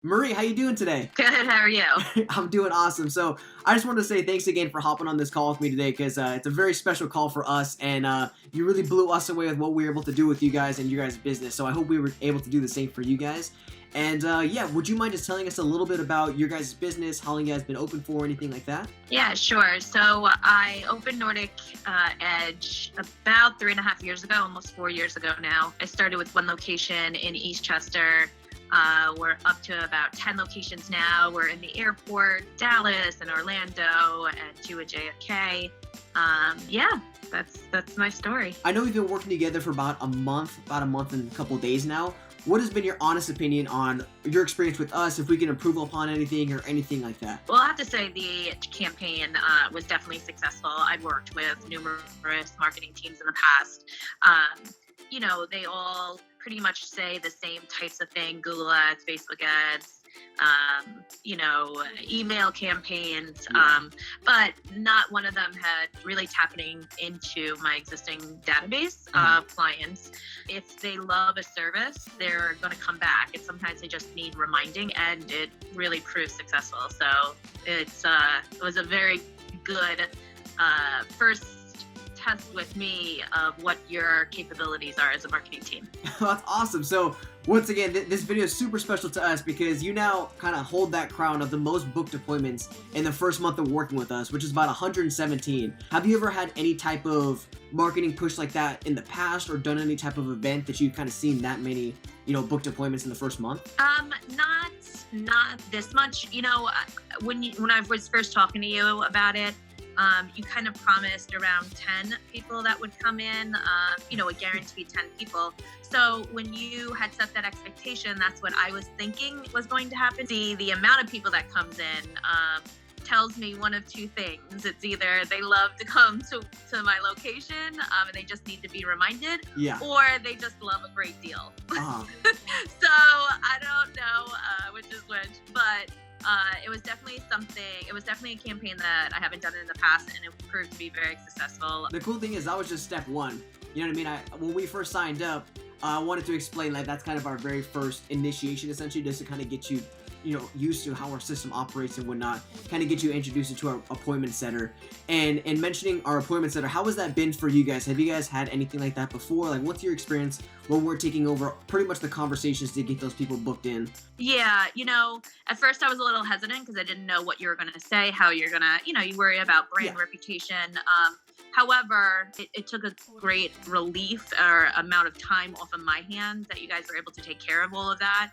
Marie, how you doing today? Good, how are you? I'm doing awesome. So I just wanted to say thanks again for hopping on this call with me today because it's a very special call for us, and you really blew us away with what we were able to do with you guys and your guys' business. So I hope we were able to do the same for you guys. And yeah, would you mind just telling us a little bit about your guys' business, how long you guys been open for, anything like that? Yeah, sure. So I opened Nordic Edge about 3.5 years ago, almost 4 years ago now. I started with one location in Eastchester. We're up to about 10 locations now. We're in the airport, Dallas and Orlando, and two at JFK. Yeah, that's my story. I know we've been working together for about a month and a couple of days now. What has been your honest opinion on your experience with us, if we can improve upon anything or anything like that? Well, I have to say the campaign was definitely successful. I've worked with numerous marketing teams in the past. They all pretty much say the same types of thing: Google ads, Facebook ads, email campaigns, but not one of them had really tapping into my existing database of clients. If they love a service, they're going to come back, and sometimes they just need reminding, and it really proved successful. So it was a very good first test with me of what your capabilities are as a marketing team. That's awesome. So once again, this video is super special to us because you now kind of hold that crown of the most booked appointments in the first month of working with us, which is about 117. Have you ever had any type of marketing push like that in the past, or done any type of event that you've kind of seen that many, booked appointments in the first month? Not this much. When I was first talking to you about it, you kind of promised around 10 people that would come in, a guaranteed 10 people. So when you had set that expectation, that's what I was thinking was going to happen. The amount of people that comes in tells me one of two things. It's either they love to come to my location and they just need to be reminded, or they just love a great deal. So I don't know which is which, but it was definitely something. It was definitely a campaign that I haven't done in the past, and it proved to be very successful. The cool thing is that was just step one. You know what I mean? When we first signed up, I wanted to explain that's kind of our very first initiation, essentially, just to kind of get you, used to how our system operates and whatnot, kind of get you introduced to our appointment setter. And mentioning our appointment setter, how has that been for you guys? Have you guys had anything like that before? Like, what's your experience when we're taking over pretty much the conversations to get those people booked in? Yeah, at first I was a little hesitant because I didn't know what you were going to say, how you're going to, you worry about brand reputation. However, it took a great relief or amount of time off of my hands that you guys were able to take care of all of that.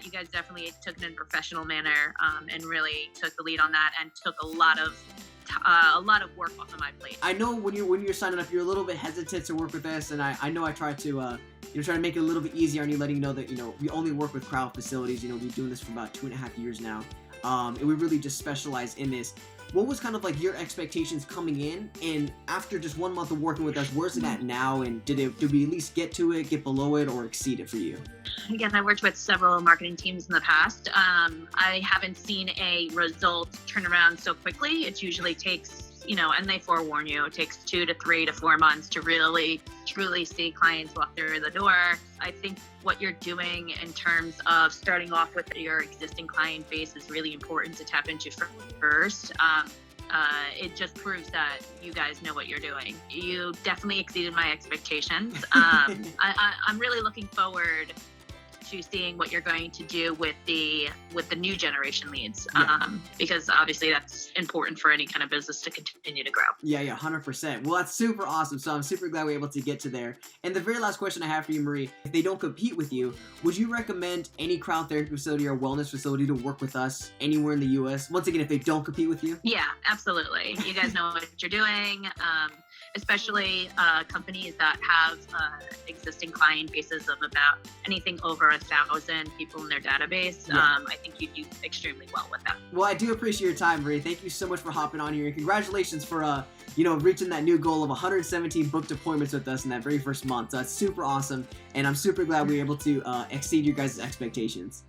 You guys definitely took it in a professional manner and really took the lead on that, and took a lot of work off of my plate. I know when you're signing up, you're a little bit hesitant to work with us, and I know I try to try to make it a little bit easier on you, letting you know that we only work with crowd facilities. We've been doing this for about 2.5 years now, and we really just specialize in this. What was kind of like your expectations coming in, and after just 1 month of working with us, where's it at now, and did we at least get to it, get below it, or exceed it for you? Again, I worked with several marketing teams in the past. I haven't seen a result turn around so quickly. It usually takes, and they forewarn you, it takes 2 to 3 to 4 months to really truly see clients walk through the door. I think what you're doing in terms of starting off with your existing client base is really important to tap into first. It just proves that you guys know what you're doing. You definitely exceeded my expectations. I'm really looking forward to seeing what you're going to do with the new generation leads, because obviously that's important for any kind of business to continue to grow. Yeah, 100%. Well, that's super awesome. So I'm super glad we're able to get to there. And the very last question I have for you, Marie, if they don't compete with you, would you recommend any crowd therapy facility or wellness facility to work with us anywhere in the U.S.? Once again, if they don't compete with you? Yeah, absolutely. You guys know what you're doing. Especially companies that have existing client bases of about anything over 1,000 people in their database. I think you do extremely well with that. Well, I do appreciate your time, Marie. Thank you so much for hopping on here, and congratulations for reaching that new goal of 117 booked appointments with us in that very first month. So that's super awesome, and I'm super glad we were able to exceed your guys' expectations.